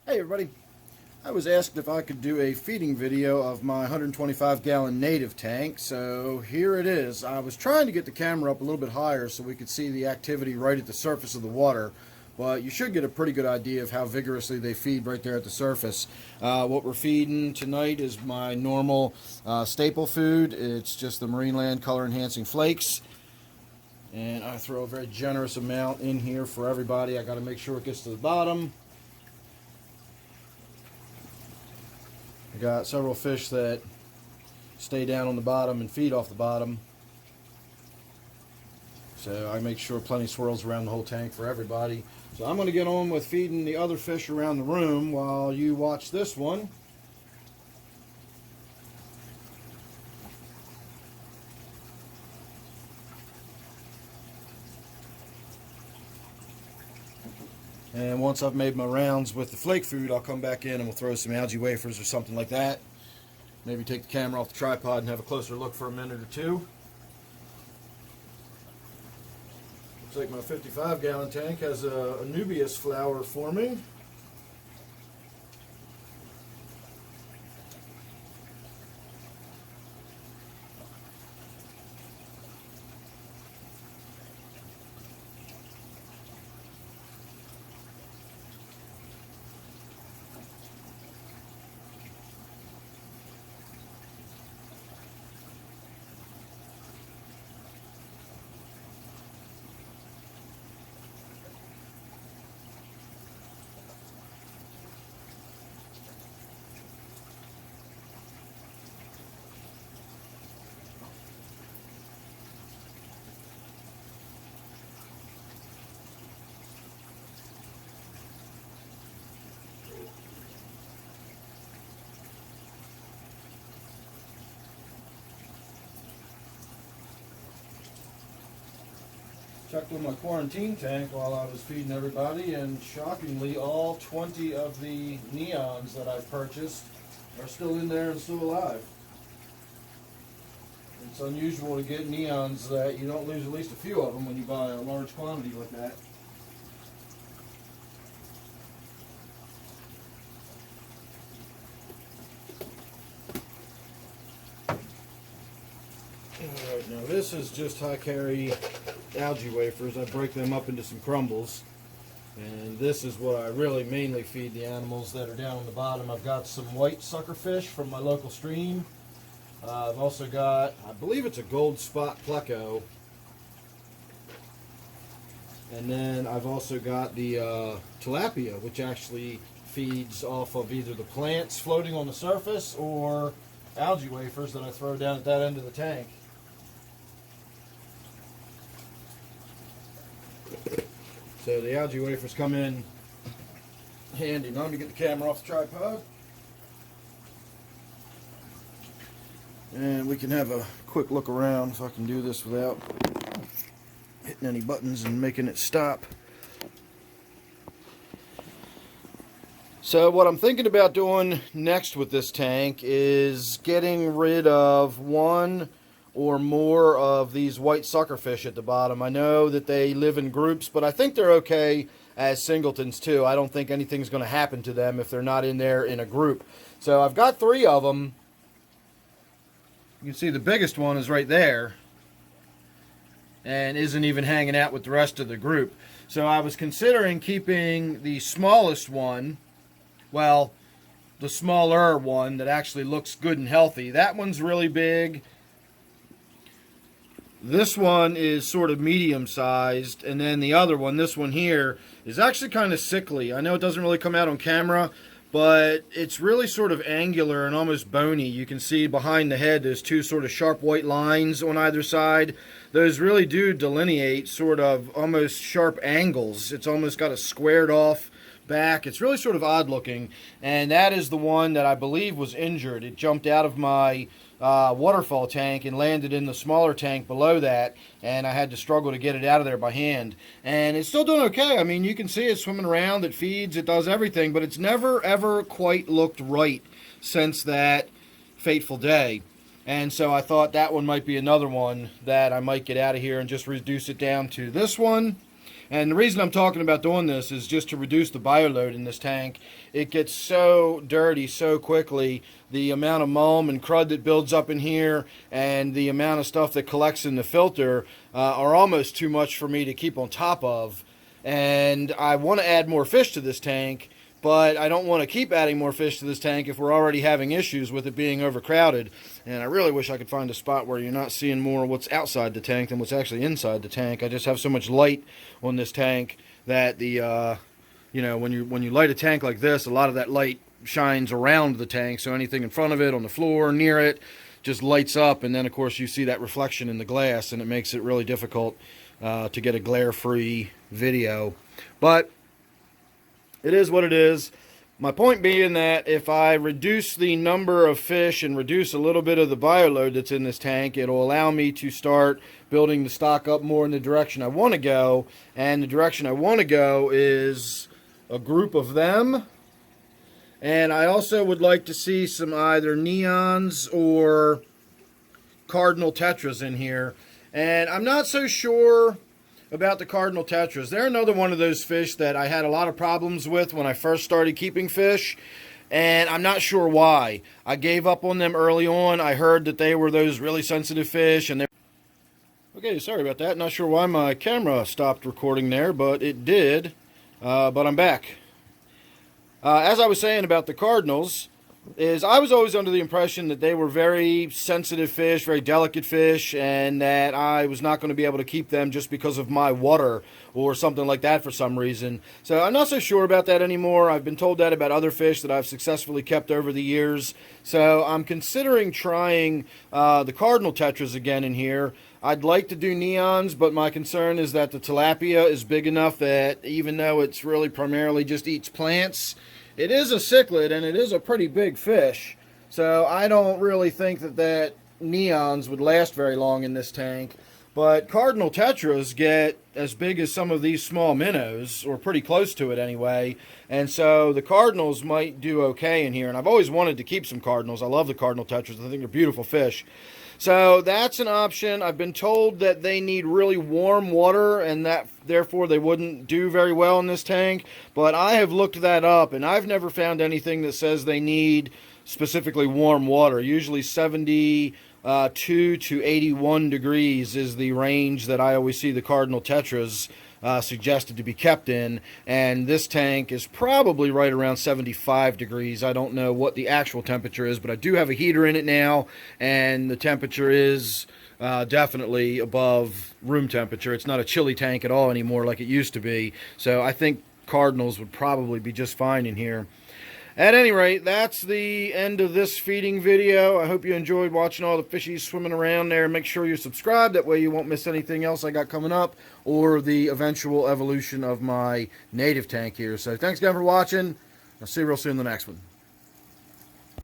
Hey everybody, I was asked if I could do a feeding video of my 125 gallon native tank, so here it is. I was trying to get the camera up a little bit higher so we could see the activity right at the surface of the water, but you should get a pretty good idea of how vigorously they feed right there at the surface. What we're feeding tonight is my normal staple food. It's just the Marineland color enhancing flakes. And I throw a very generous amount in here for everybody. I got to make sure it gets to the bottom. I got several fish that stay down on the bottom and feed off the bottom. So I make sure plenty swirls around the whole tank for everybody. So I'm going to get on with feeding the other fish around the room while you watch this one. And once I've made my rounds with the flake food, I'll come back in and we'll throw some algae wafers or something like that. Maybe take the camera off the tripod and have a closer look for a minute or two. Looks like my 55 gallon tank has a Anubias flower forming. Checked with my quarantine tank while I was feeding everybody, and shockingly all 20 of the neons that I've purchased are still in there and still alive. It's unusual to get neons that you don't lose at least a few of them when you buy a large quantity like that. Alright, now this is just high carry algae wafers. I break them up into some crumbles, and this is what I really mainly feed the animals that are down on the bottom. I've got some white suckerfish from my local stream. I've also got, I believe it's a gold spot pleco, and then I've also got the tilapia, which actually feeds off of either the plants floating on the surface or algae wafers that I throw down at that end of the tank. So the algae wafers come in handy. Now let me get the camera off the tripod. And we can have a quick look around if I can do this without hitting any buttons and making it stop. So what I'm thinking about doing next with this tank is getting rid of one or more of these white suckerfish at the bottom. I know that they live in groups, but I think they're okay as singletons too. I don't think anything's going to happen to them if they're not in there in a group. So I've got 3 of them. You can see the biggest one is right there and isn't even hanging out with the rest of the group. So I was considering keeping the smallest one, well, the smaller one that actually looks good and healthy. That one's really big. This one is sort of medium sized, and then the other one, this one here, is actually kind of sickly. I know it doesn't really come out on camera, but it's really sort of angular and almost bony. You can see behind the head there's 2 sort of sharp white lines on either side. Those really do delineate sort of almost sharp angles. It's almost got a squared off back. It's really sort of odd looking, and that is the one that I believe was injured. It jumped out of my waterfall tank and landed in the smaller tank below that, and I had to struggle to get it out of there by hand. And it's still doing okay. I mean, you can see it swimming around, it feeds, it does everything, but it's never ever quite looked right since that fateful day. And so I thought that one might be another one that I might get out of here and just reduce it down to this one. And the reason I'm talking about doing this is just to reduce the bioload in this tank. It gets so dirty so quickly. The amount of mulm and crud that builds up in here and the amount of stuff that collects in the filter are almost too much for me to keep on top of. And I want to add more fish to this tank, but I don't want to keep adding more fish to this tank if we're already having issues with it being overcrowded. And I really wish I could find a spot where you're not seeing more what's outside the tank than what's actually inside the tank. I just have so much light on this tank that the when you light a tank like this, a lot of that light shines around the tank, so anything in front of it, on the floor, near it, just lights up, and then of course you see that reflection in the glass, and it makes it really difficult to get a glare-free video. But it is what it is. My point being that if I reduce the number of fish and reduce a little bit of the bioload that's in this tank, it'll allow me to start building the stock up more in the direction I want to go. And the direction I want to go is a group of them. And I also would like to see some either neons or cardinal tetras in here. And I'm not so sure about the cardinal tetras. They're another one of those fish that I had a lot of problems with when I first started keeping fish, and I'm not sure why. I gave up on them early on. I heard that they were those really sensitive fish, and okay, sorry about that. Not sure why my camera stopped recording there, but it did. But I'm back. As I was saying about the cardinals, I was always under the impression that they were very sensitive fish, very delicate fish, and that I was not going to be able to keep them just because of my water or something like that for some reason. So I'm not so sure about that anymore. I've been told that about other fish that I've successfully kept over the years. So I'm considering trying the cardinal tetras again in here. I'd like to do neons, but my concern is that the tilapia is big enough that even though it's really primarily just eats plants, it is a cichlid, and it is a pretty big fish. So I don't really think that neons would last very long in this tank. But cardinal tetras get as big as some of these small minnows, or pretty close to it anyway. And so the cardinals might do okay in here. And I've always wanted to keep some cardinals. I love the cardinal tetras. I think they're beautiful fish. So that's an option. I've been told that they need really warm water and that therefore they wouldn't do very well in this tank. But I have looked that up and I've never found anything that says they need specifically warm water. Usually 72 to 81 degrees is the range that I always see the cardinal tetras suggested to be kept in, and this tank is probably right around 75 degrees. I don't know what the actual temperature is, but I do have a heater in it now, and the temperature is definitely above room temperature. It's not a chilly tank at all anymore like it used to be, so I think cardinals would probably be just fine in here. At any rate, that's the end of this feeding video. I hope you enjoyed watching all the fishies swimming around there. Make sure you're subscribed. That way you won't miss anything else I got coming up or the eventual evolution of my native tank here. So thanks again for watching. I'll see you real soon in the next one.